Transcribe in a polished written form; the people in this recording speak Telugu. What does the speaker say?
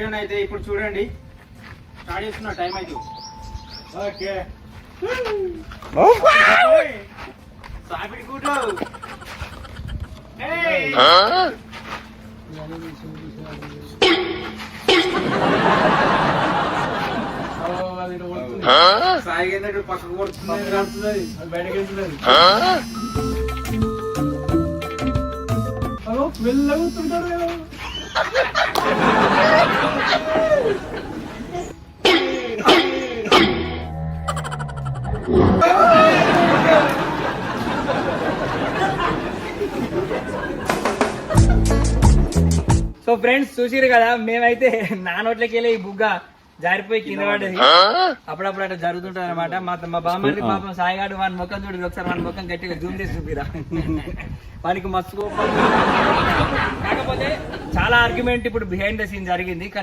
వీడియోని అయితే ఇప్పుడు చూడండి. స్టార్ట్ చేస్తున్నా, టైం అయితే. ఓకే సాపిడి కూటో. సాయి కింద పక్కకు కొడుతుంది, బయటకి వెళ్తుంది. వెళ్ళగుతుంటారు కదా. సో ఫ్రెండ్స్ చూసిరు కదా, మేమైతే నా నోట్లకి వెళ్ళి ఈ బుగ్గ జారిపోయి కింద పడ్డది. అప్పుడప్పుడు అట్లా జరుగుతుంటది అనమాట. మా బామ్మడి పాపం సాయిగాడు వాడి ముఖం చూడు ఒకసారి, వాడి ముఖం గట్టిగా జూమ్ చేసి చూపిరా. వానికి మస్తు కాకపోతే చాలా ఆర్గ్యుమెంట్ ఇప్పుడు బిహైండ్ ద సీన్ జరిగింది.